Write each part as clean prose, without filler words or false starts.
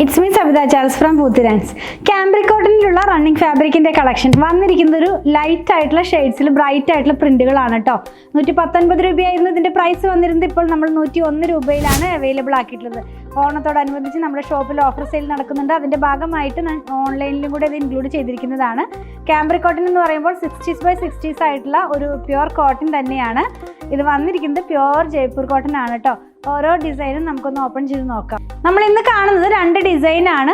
it's me Savitha Charles from Poothirans. Cambric cotton running fabric in the collection. One light title shades, bright title printകളാണ് ട്ടോ. 119 രൂപയായിരുന്നു ഇതിന്റെ price വന്നിരുന്നത്. ഇപ്പോൾ നമ്മൾ 101 രൂപയിലാണ് available ആക്കിയിട്ടുള്ളത്. ഓണത്തോടനുബന്ധിച്ച് നമ്മുടെ ഷോപ്പിൽ ഓഫർ സെയിൽ നടക്കുന്നുണ്ട്. അതിന്റെ ഭാഗമായിട്ട് ഞാൻ ഓൺലൈനിലും കൂടി ഇത് ഇൻക്ലൂഡ് ചെയ്തിരിക്കുന്നതാണ്. കാംബ്രിക് കോട്ടൺ എന്ന് പറയുമ്പോൾ 60s by 60s ആയിട്ടുള്ള ഒരു പ്യുവർ കോട്ടൺ തന്നെയാണ്. ഇത് വന്നിരിക്കുന്നത് പ്യുവർ ജയ്പൂർ കോട്ടൺ ആണ് ട്ടോ. ഓരോ ഡിസൈനും നമുക്കൊന്ന് ഓപ്പൺ ചെയ്ത് നോക്കാം. നമ്മൾ ഇന്ന് കാണുന്നത് രണ്ട് ഡിസൈനാണ്.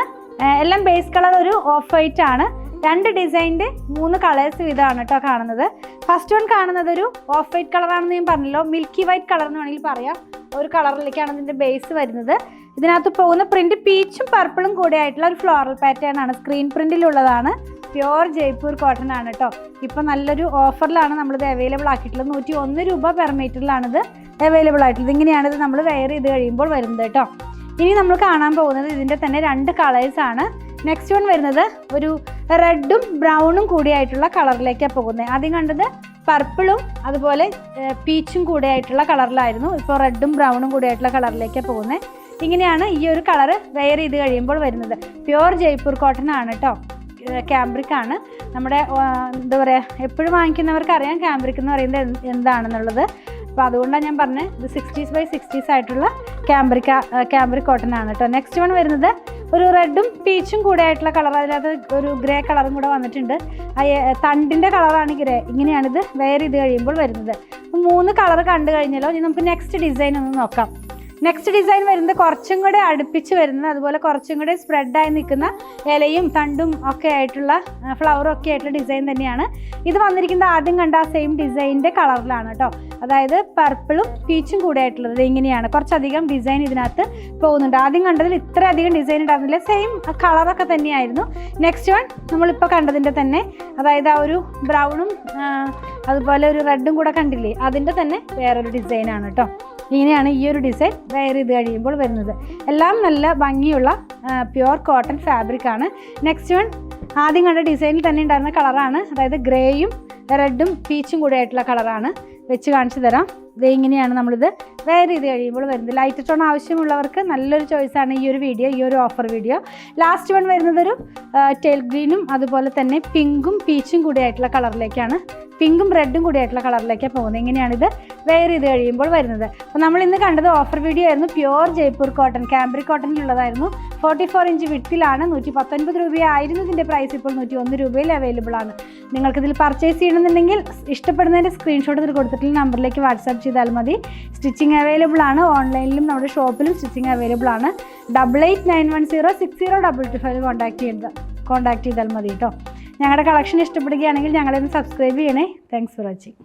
എല്ലാം ബേസ് കളർ ഒരു ഓഫ് വൈറ്റ് ആണ്. രണ്ട് ഡിസൈനിൻ്റെ 3 കളേഴ്സ് ഇതാണ് കേട്ടോ കാണുന്നത്. ഫസ്റ്റ് വൺ കാണുന്നത് ഒരു ഓഫ് വൈറ്റ് കളറാണെന്ന് ഞാൻ പറഞ്ഞല്ലോ. മിൽക്കി വൈറ്റ് കളർ എന്ന് വേണമെങ്കിൽ പറയാം. ഒരു കളറിലേക്കാണ് ഇതിൻ്റെ ബേസ് വരുന്നത്. ഇതിനകത്ത് പോകുന്ന പ്രിന്റ് പീച്ചും പർപ്പിളും കൂടെ ആയിട്ടുള്ള ഒരു ഫ്ലോറൽ പാറ്റേൺ ആണ്. സ്ക്രീൻ പ്രിന്റിലുള്ളതാണ്. പ്യുവർ ജയ്പൂർ കോട്ടൺ ആണ് കേട്ടോ. ഇപ്പോൾ നല്ലൊരു ഓഫറിലാണ് നമ്മളിത് അവൈലബിൾ ആക്കിയിട്ടുള്ളത്. 101 രൂപ പെർ മീറ്ററിലാണിത് അവൈലബിൾ ആയിട്ടുള്ളത്. ഇങ്ങനെയാണിത് നമ്മൾ വെയർ ചെയ്ത് കഴിയുമ്പോൾ വരുന്നത് കേട്ടോ. ഇനി നമ്മൾ കാണാൻ പോകുന്നത് ഇതിൻ്റെ തന്നെ 2 കളേഴ്സാണ്. നെക്സ്റ്റ് വൺ വരുന്നത് ഒരു റെഡും ബ്രൗണും കൂടിയായിട്ടുള്ള കളറിലേക്കാണ് പോകുന്നത്. ആദ്യം കണ്ടത് പർപ്പിളും അതുപോലെ പീച്ചും കൂടിയായിട്ടുള്ള കളറിലായിരുന്നു. ഇപ്പോൾ റെഡും ബ്രൗണും കൂടിയായിട്ടുള്ള കളറിലേക്കാണ് പോകുന്നത്. ഇങ്ങനെയാണ് ഈ ഒരു കളറ് വെയർ ചെയ്ത് കഴിയുമ്പോൾ വരുന്നത്. പ്യുവർ ജയ്പൂർ കോട്ടൺ ആണ് കേട്ടോ. കാംബ്രിക് ആണ്. നമ്മുടെ എന്താ പറയുക, എപ്പോഴും വാങ്ങിക്കുന്നവർക്ക് അറിയാം കാംബ്രിക് എന്ന് പറയുന്നത് എന്താണെന്നുള്ളത്. അപ്പോൾ അതുകൊണ്ടാണ് ഞാൻ പറഞ്ഞത് ഇത് 60s by 60s ആയിട്ടുള്ള കാംബ്രിക് കോട്ടൺ ആണ് കേട്ടോ. നെക്സ്റ്റ് വൺ വരുന്നത് ഒരു റെഡും പീച്ചും കൂടെ ആയിട്ടുള്ള കളർ. അതിനകത്ത് ഒരു ഗ്രേ കളറും കൂടെ വന്നിട്ടുണ്ട്. തണ്ടിൻ്റെ കളറാണ് ഗ്രേ. ഇങ്ങനെയാണിത് വെയർ ചെയ്ത് കഴിയുമ്പോൾ വരുന്നത്. 3 കളർ കണ്ടു കഴിഞ്ഞാലോ. ഇനി നമുക്ക് നെക്സ്റ്റ് ഡിസൈൻ ഒന്ന് നോക്കാം. നെക്സ്റ്റ് ഡിസൈൻ വരുന്നത് കുറച്ചും കൂടെ അടുപ്പിച്ച് വരുന്നത്, അതുപോലെ കുറച്ചും കൂടെ സ്പ്രെഡായി നിൽക്കുന്ന ഇലയും തണ്ടും ഒക്കെ ആയിട്ടുള്ള ഫ്ലവറും ഒക്കെ ആയിട്ടുള്ള ഡിസൈൻ തന്നെയാണ്. ഇത് വന്നിരിക്കുന്നത് ആദ്യം കണ്ട ആ സെയിം ഡിസൈനിൻ്റെ കളറിലാണ് കേട്ടോ. അതായത് പർപ്പിളും പീച്ചും കൂടെ ആയിട്ടുള്ളത്. ഇങ്ങനെയാണ് കുറച്ചധികം ഡിസൈൻ ഇതിനകത്ത് പോകുന്നുണ്ട്. ആദ്യം കണ്ടതിൽ ഇത്രയധികം ഡിസൈൻ ഉണ്ടായിരുന്നില്ല. സെയിം കളറൊക്കെ തന്നെയായിരുന്നു. നെക്സ്റ്റ് വൺ നമ്മളിപ്പോൾ കണ്ടതിൻ്റെ തന്നെ, അതായത് ആ ഒരു ബ്രൗണും അതുപോലെ ഒരു റെഡും കൂടെ കണ്ടില്ലേ, അതിൻ്റെ തന്നെ വേറൊരു ഡിസൈനാണ് കേട്ടോ. ഇങ്ങനെയാണ് ഈ ഒരു ഡിസൈൻ വെയർ ചെയ്ത് കഴിയുമ്പോൾ വരുന്നത്. എല്ലാം നല്ല ഭംഗിയുള്ള പ്യുവർ കോട്ടൺ ഫാബ്രിക് ആണ്. നെക്സ്റ്റ് വൺ ആദ്യം കണ്ട ഡിസൈനിൽ തന്നെ ഉണ്ടായിരുന്ന കളറാണ്. അതായത് ഗ്രേയും റെഡും പീച്ചും കൂടെ ആയിട്ടുള്ള കളറാണ്. വെച്ച് കാണിച്ചു തരാം. ഇത് ഇങ്ങനെയാണ് നമ്മളിത് വെയർ ചെയ്ത് കഴിയുമ്പോൾ വരുന്നത്. ലൈറ്റ് ടോൺ ആവശ്യമുള്ളവർക്ക് നല്ലൊരു ചോയ്സാണ് ഈ ഒരു വീഡിയോ, ഈ ഒരു ഓഫർ വീഡിയോ. ലാസ്റ്റ് വൺ വരുന്നത് ഒരു ടെയിൽ ഗ്രീനും അതുപോലെ തന്നെ പിങ്കും പീച്ചും കൂടി ആയിട്ടുള്ള കളറിലേക്കാണ്. പിങ്കും റെഡും കൂടി ആയിട്ടുള്ള കളറിലേക്കാണ് പോകുന്നത്. ഇങ്ങനെയാണിത് വെയർ ചെയ്ത് കഴിയുമ്പോൾ വരുന്നത്. അപ്പോൾ നമ്മൾ ഇന്ന് കണ്ടത് ഓഫർ വീഡിയോ ആയിരുന്നു. പ്യുവർ ജയ്പൂർ കോട്ടൺ കാംബ്രിക് കോട്ടണിലുള്ളതായിരുന്നു. 44 ഇഞ്ച് വിഡ്ത്തിലാണ്. 119 രൂപയായിരുന്നു ഇതിൻ്റെ പ്രൈസ്. ഇപ്പോൾ 101 രൂപയിൽ അവൈലബിൾ ആണ്. നിങ്ങൾക്കിതിൽ പർച്ചേസ് ചെയ്യണമെന്നുണ്ടെങ്കിൽ ഇഷ്ടപ്പെടുന്നതിൻ്റെ സ്ക്രീൻഷോട്ട് ഇതിൽ കൊടുത്തിട്ടുള്ള നമ്പറിലേക്ക് വാട്സാപ്പ് ചെയ്താൽ മതി. സ്റ്റിച്ചിങ് അവൈലബിൾ ആണ്. ഓൺലൈനിലും നമ്മുടെ ഷോപ്പിലും സ്റ്റിച്ചിങ് അവൈലബിൾ ആണ്. 8891060225 കോൺടാക്ട് ചെയ്താൽ മതി കേട്ടോ. ഞങ്ങളുടെ കളക്ഷൻ ഇഷ്ടപ്പെടുകയാണെങ്കിൽ ഞങ്ങളെ ഒന്ന് സബ്സ്ക്രൈബ് ചെയ്യണേ. Thanks for watching.